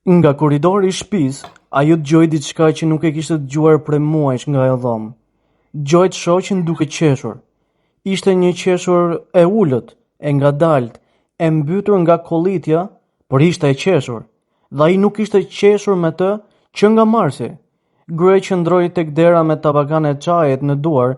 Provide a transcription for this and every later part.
Nga korridori i shtëpisë, ajo dëgjoi diçka që nuk e kishte dëgjuar prej muajsh nga ajo dhomë. Dëgjoi shoqin duke qeshur. Ishte një qeshur e ulët, e ngadalt, e mbytur nga kollitja, por ishte e qeshur. Dhe ai nuk ishte qeshur me të që nga Marsi. Gryej qëndroi tek dera me tabakan e çajit në duar,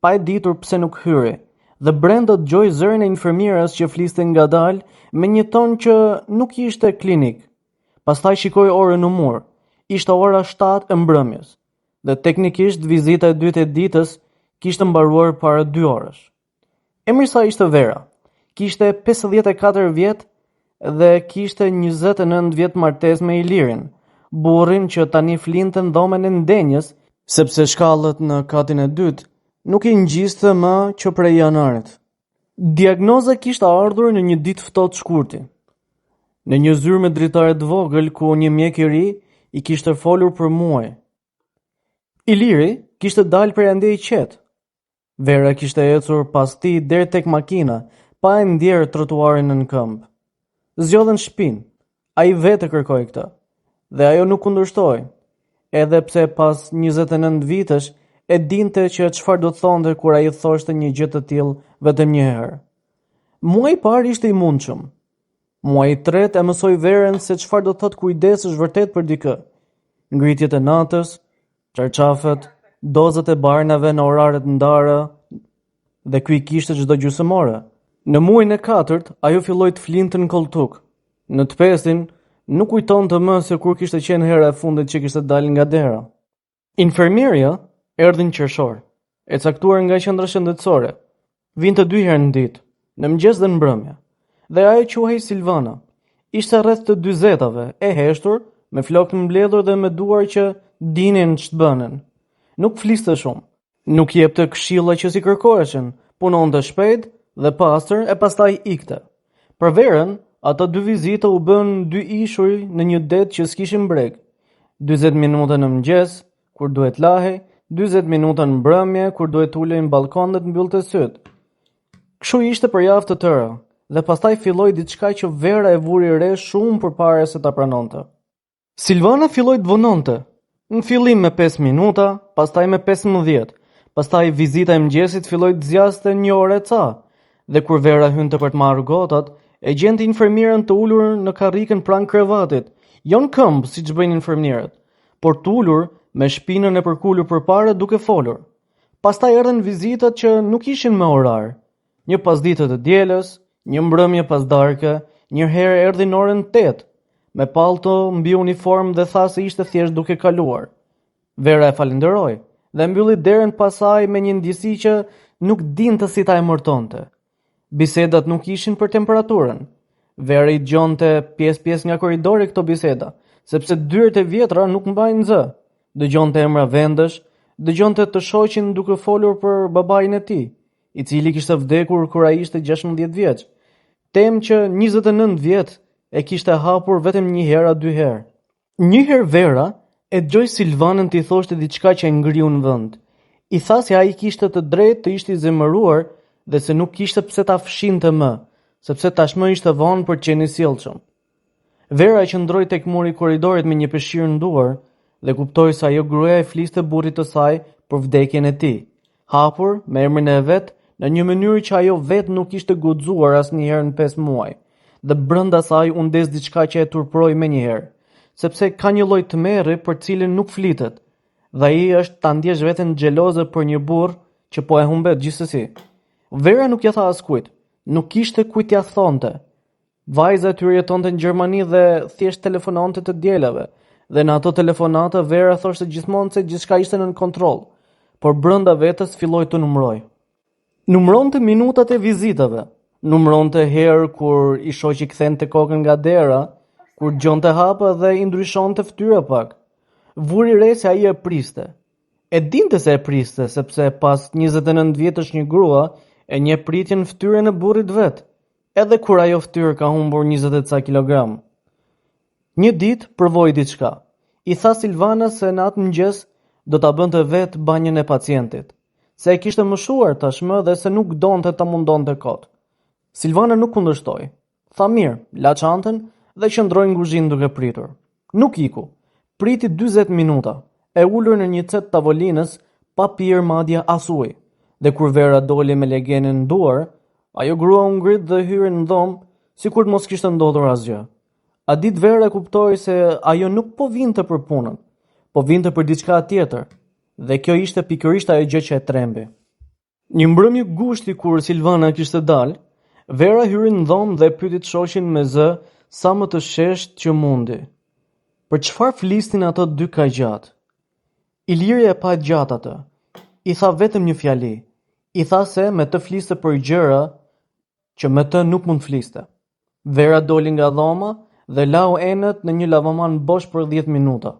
pa e ditur pse nuk hyri, dhe brenda dëgjoi zërin e infermierës që fliste ngadalë me një ton që nuk ishte klinik. Pastaj shikoi orën në mur. Ishte ora 7 e mbrëmjes, dhe teknikisht vizita e dytë e ditës kishte mbaruar para 2 orësh. Emri ishte Vera. Kishte 54 vjet dhe kishte 29 vjet martesë me Ilirin, burrin që tani flinte në dhomën e ndenjës, sepse shkallët në katin e dytë nuk i ngjiste më që prej janarit. Diagnoza kishte ardhur në një ditë ftohtë shkurti. Në një zyrë me dritare të vogël ku një mjek i ri i kishte folur për muaj. Iliri kishte dalë prej ande i qetë. Vera kishte ecur pas tij deri tek makina, pa e ndjerë trotuarin në këmbë. Zgjodhen shtëpinë. Ai vetë kërkoi këtë, dhe ajo nuk kundërshtoi, edhe pse pas 29 vitesh e dinte që çfarë do të thonte kur ai thoshte një gjë të tillë vetëm një herë. Muaji i parë ishte i mundshëm. Muaji i tretë e mësoi Verën se çfarë do të thotë kujdesësh vërtet për dikë. Ngritjet e natës, çarçafet, dozat e barnave në oraret ndara, dhe ky i kishte çdo gjysmore. Në muajin e katërt, ajo filloi të flinte në koltuk. Në të pestin, nuk kujtonte më se kur kishte qenë hera e fundit që kishte dalë nga dera. Infermieria erdhi në qershor, e caktuar nga qendra shëndetësore. Vinte 2 herë në ditë, në mëngjes dhe në mbrëmje. Dhe ajo quhej Silvana. Ishte rreth të 40-ave, e heshtur, me flokë të mbledhur dhe me duar që dinin ç'të bënin. Nuk fliste shumë, nuk jepte këshilla që si kërkoheshin, punonte shpejt dhe pastër e pastaj ikte. Për Verën, ato 2 vizita u bën 2 ishuj në një det që s'kishin breg. 40 minuta në mëngjes, kur duhet lahej, 40 minuta në mbrëmje, kur duhet ulej në balkon dhe të mbyllte syt. Kështu ishte për javë të tëra, dhe pastaj filloi diçka që Vera e vuri re shumë përpara se ta pranonte. Silvana filloi të vononte. Në fillim me 5 minuta, pastaj me 15, pastaj vizita e mëngjesit filloi të zjaste 1 orë e ca, dhe kur Vera hynte për të marrë gotat, e gjente infermierën të ulur në karrikën pranë krevatit, jo në këmbë siç bëjnë infermierët, por të ulur me shpinën e përkulur përpara duke folur. Pastaj erdhën vizitat që nuk ishin me orar. Një pasditë të dielës, një mbrëmje pas darkë, një herë erdhi në orën 8, me pallto mbi uniformë dhe tha se ishte thjesht duke kaluar. Vera e falenderoi dhe mbylli derën pas saj me një ndjesi që nuk dinte si ta emërtonte. Bisedat nuk ishin për temperaturën. Vera i dëgjonte pjesë nga korridori këto biseda, sepse dyert e vjetra nuk mbajnë zë. Dëgjonte emra vendesh, dëgjonte të shoqin duke folur për babain e tij, i cili kishte vdekur kur ai ishte 16 vjeç. Temë që 29 vjet e kishte hapur vetëm 1 herë a 2 herë. Një herë Vera e dëgjoi Silvanën të i thoshte diçka që e ngriu në vend. I tha se ai kishte të drejtë të ishte i zemëruar dhe se nuk kishte pse ta fshinte më, sepse tashmë ishte vonë për të qenë i sjellshëm. Vera qëndroi tek muri i korridorit me një peshqir në duar dhe kuptoi se ajo gruaja e fliste burrit të saj për vdekjen e tij, hapur me emrin e vet në një mënyrë që ajo vetë nuk ishte guxuar asnjëherë në 5 muaj. Dhe brenda saj u ndes diçka që e turproi menjëherë, sepse ka një lloj tmerri për cilin nuk flitet, dhe ai është ta ndjesh veten xheloze për një burr që po e humbet gjithsesi. Vera nuk ja tha askujt, nuk kishte kujt ja thonte. Vajza e tyre jetonte në Gjermani dhe thjesht telefononte të dielave, dhe në ato telefonata Vera thoshte gjithmonë se gjithçka ishte nën kontroll, por brenda vetes filloi të numëroj. Numëronte minutat e vizitave, numëronte herë kur i shoqi kthente kokën nga dera, kur gjonte hapa dhe i ndryshonte fytyra pak. Vuri re se ai e priste. E dinte se e priste, sepse pas 29 vjetësh një grua e një pritjen në fytyrën e burrit vet, edhe kur ajo fytyrë ka humbur 20 e ca kilogram. Një ditë provoi diçka. I tha Silvana se në atë mëngjes do ta bënte vet banjën e pacientit, se e kishte mëshuar tashmë dhe se nuk donte ta mundonte kot. Silvana nuk kundërshtoi. Tha mirë, la çantën dhe qëndroi në kuzhinë duke pritur. Nuk iku. Priti 40 minuta, e ullur në një cet tavolinës, pa pirë madje as ujë. Dhe kur Vera doli me legenin në duar, ajo grua u ngrit dhe hyri në dhomë, sikur të mos kishte ndodhur asgjë. A ditë Vera kuptoi se ajo nuk po vinte për punën, po vinte për diçka tjetër, dhe kjo ishte pikërisht ajo gjë që e trembi. Një mbrëmje gushti kur Silvana kishte dalë, Vera hyri në dhomë dhe pyeti shoqin me zë sa më të shesht që mundi. Për çfarë flisnin ato dy kaq gjatë? Iliri e pa gjatë atë. I tha vetëm një fjali. I tha se me të fliste për gjëra që me të nuk mund fliste. Vera doli nga dhoma dhe lau enët në një lavaman bosh për 10 minuta.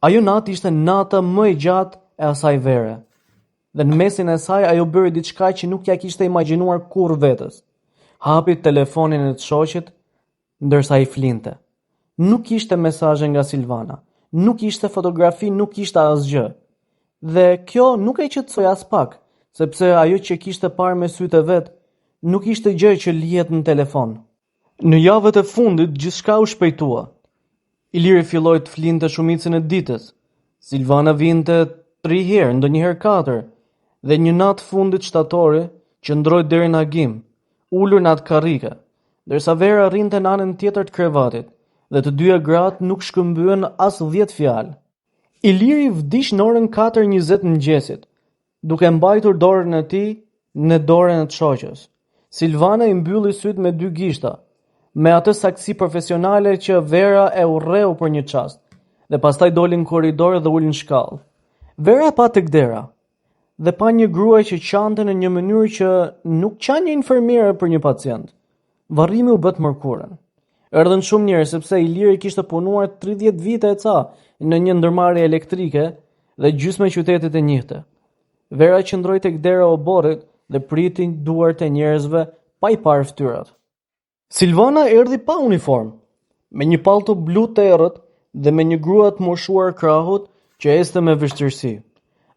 Ajo natë ishte nata më e gjatë e asaj vere. Dhe në mesin e saj ajo bëri diçka që nuk ja kishte imagjinuar kurrë vetes. Hapi telefonin e të shoqit ndërsa i flinte. Nuk ishte mesazhe nga Silvana, nuk ishte fotografi, nuk ishte asgjë. Dhe kjo nuk e qetësoi as pak, sepse ajo që kishte parë me sytë e vet nuk ishte gjë që lihet në telefon. Në javët e fundit gjithçka u shpejtua. Iliri filloi të flinte shumicën e ditës. Silvana vinte 3 herë, ndonjëherë 4, dhe një natë fundit shtatori qëndroi deri në agim, ulur në atë karrike, ndërsa Vera rrinte në anën tjetër të krevatit, dhe të dyja gratë nuk shkëmbyen as 10 fjalë. Iliri vdiq në orën 4:20 të mëngjesit, duke mbajtur dorën e tij në dorën e të shoqës. Silvana i mbylli syt me 2 gishta, me atë saktësi profesionale që Vera e urreu për një çast, dhe pastaj doli në korridor dhe uli në shkallë. Vera pa tek dera, dhe pa një grua që qante në një mënyrë që nuk qan një infermiere për një pacient. Varrimi u bë të mërkurën. Erdhën shumë njerëz sepse Iliri kishte punuar 30 vite e ca në një ndërmarrje elektrike dhe gjysmë e qytetit e njihte. Vera qëndroi tek dera e oborrit dhe priti duart e njerëzve pa i parë fytyrat. Silvana erdhi pa uniformë, me një pallto blu të errët dhe me një grua të moshuar krahut që ecte me vështirësi.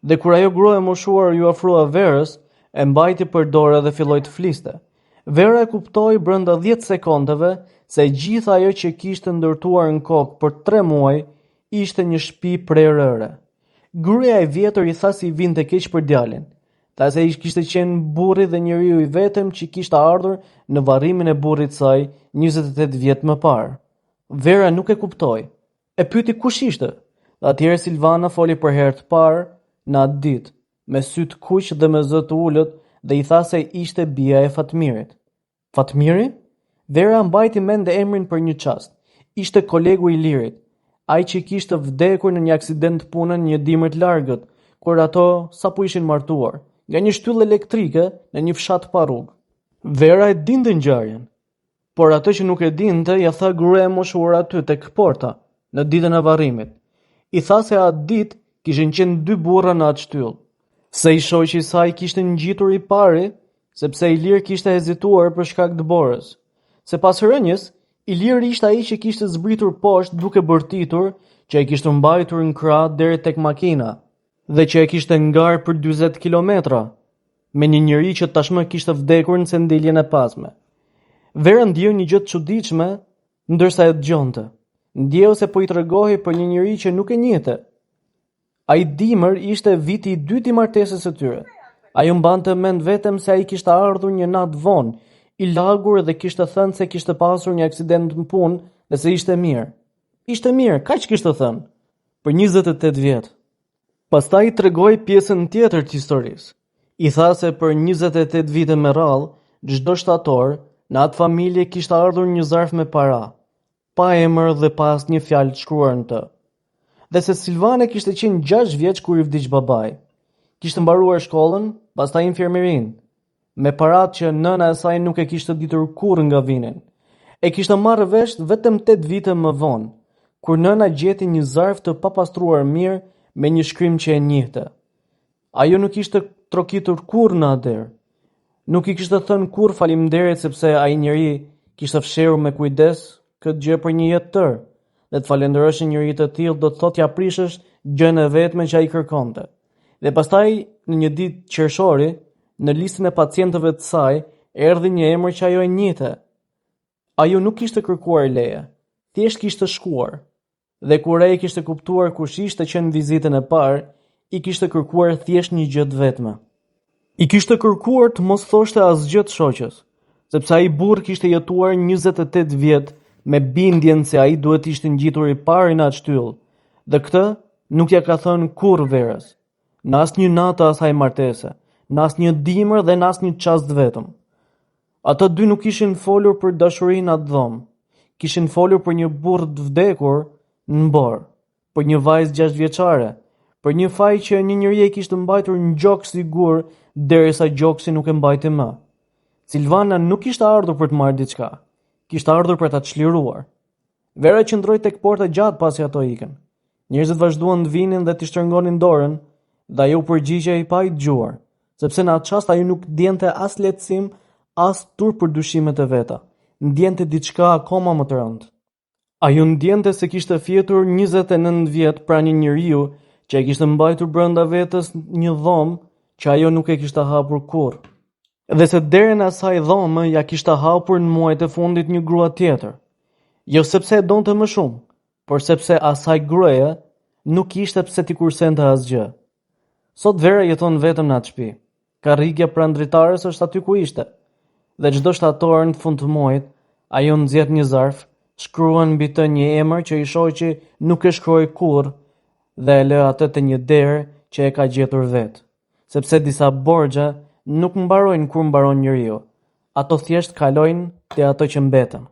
Dhe kur ajo grua e moshuar ju afrua Verës, e mbajti për dorë dhe filloi të fliste. Vera e kuptoi brenda 10 sekondeve se gjithë ajo që kishte ndërtuar në kokë për 3 muaj ishte një shtëpi prerëre. Gruaja e vjetër i tha si vinte keq për djalin, tha se kishte qenë burri dhe njeriu i vetëm që kishte ardhur në varrimin e burrit saj 28 vjet më parë. Vera nuk e kuptoi. E pyeti kush ishte. Atëherë Silvana foli për herë të parë në atë ditë, me sy të kuq dhe me zë të ulët, dhe i tha se ishte bia e Fatmirit. Fatmiri? Vera mbajti mend emrin për një çast. Ishte kolegu i Ilirit, ai që kishte vdekur në një aksident pune në një dimër të largët, kur ato sapo ishin martuar, nga një shtyllë elektrike në një fshat pa rrugë. Vera e dinte ngjarjen, por atë që nuk e dinte ja tha gruaja e moshuar aty tek porta, në ditën e varrimit. I tha se atë ditë kishin qenë 2 burra në atë shtyllë. Se i shoqi i saj kishte ngjitur i pari, sepse Ilir kishte hezituar për shkak të borës. Se pas rënjes, Iliri ishte ai që kishte zbritur poshtë duke bërtitur, që e kishte mbajtur në krah deri tek makina, dhe që e kishte ngarë për 40 kilometra, me një njeri që tashmë kishte vdekur në sendiljen e pasme. Vera ndjeu një gjë të çuditshme ndërsa e dëgjonte. Ndjeu se po i tregohej për një njeri që nuk e njihte. Ai dimër ishte viti i 2 i martesës së tyre. Ajo mbante mend vetëm se ai kishte ardhur një natë vonë, i lagur dhe kishte thënë se kishte pasur një aksident në punë dhe se ishte mirë. Ishte mirë, kaq kishte thënë, për 28 vjet. Pastaj i tregoi pjesën tjetër të historisë. I tha se për 28 vite me radhë, çdo shtator në atë familje kishte ardhur një zarf me para, pa emër dhe pa asnjë fjalë të shkruar në të. Dhe se Silvana kishte qenë 6 vjeç kur i vdiq babai. Kishte mbaruar shkollën, pastaj infermierin, me paratë që nëna e saj nuk e kishte ditur kurrë nga vinin. E kishte marrë vesh vetëm 8 vite më vonë, kur nëna gjeti një zarf të papastruar mirë me një shkrim që e njihte. Ajo nuk ishte trokitur kurrë në atë derë. Nuk i kishte thënë kurrë faleminderit sepse ai njeri kishte fshehur me kujdes këtë gjë për një jetë tërë. Dhe të falenderosh njëri të tillë do të thotë ja prishësh gjën e vetme që ai kërkonte. Dhe pastaj në një ditë qershori, në listën e pacientëve të saj, erdhi një emër që ajo e njihte. Ajo nuk kishte kërkuar leje, thjesht kishte shkuar. Dhe kur ai kishte kuptuar kush ishte që në vizitën e parë, i kishte kërkuar thjesht një gjë të vetme. I kishte kërkuar të mos thoshte asgjë të shoqës, sepse ai burr kishte jetuar 28 vjet me bindjen se ai duhet ishte ngjitur i pari në atë shtyllë, dhe këtë nuk ja ka thënë kurrë Verës, në asnjë natë të asaj martese, në asnjë dimër dhe në asnjë çast vetëm. Ata dy nuk kishin folur për dashurinë atë dhomë, kishin folur për një burr të vdekur në borë, për një vajzë 6 vjeçare, për një faj që një njeri e kishte mbajtur në gjokë sigur derisa gjoksi nuk e mbajti më. Silvana nuk kishte ardhur për të marrë diçka, kishte ardhur për ta çliruar. Vera qëndroi tek porta gjatë pasi ato ikën. Njerëzit vazhduan të vinin dhe t'i shtrëngonin dorën, dhe ajo u përgjigjej pa i dëgjuar, sepse në atë çast ajo nuk ndjente as lehtësim, as turp për dyshimet e veta. Ndjente diçka akoma më të rëndë. Ajo ndjente se kishte fjetur 29 vjet pranë një njeriu që e kishte mbajtur brenda vetes një dhomë që ajo nuk e kishte hapur kurrë. Dhe se derën e asaj dhome ja kishte hapur në muajt e fundit një grua tjetër. Jo sepse e donte më shumë, por sepse asaj gruaje nuk ishte pse t'i kursente asgjë. Sot Vera jeton vetëm në atë shtëpi. Karrigja pranë dritares është aty ku ishte. Dhe çdo shtator në fund të muajit, ajo nxjerr një zarf, shkruan mbi të një emër që i shoqi nuk e shkroi kurrë dhe e lë atë te një derë që e ka gjetur vetë. Sepse disa borxhe nuk mbarojnë kur mbaron njeriu. Ato thjesht kalojnë te ato që mbeten.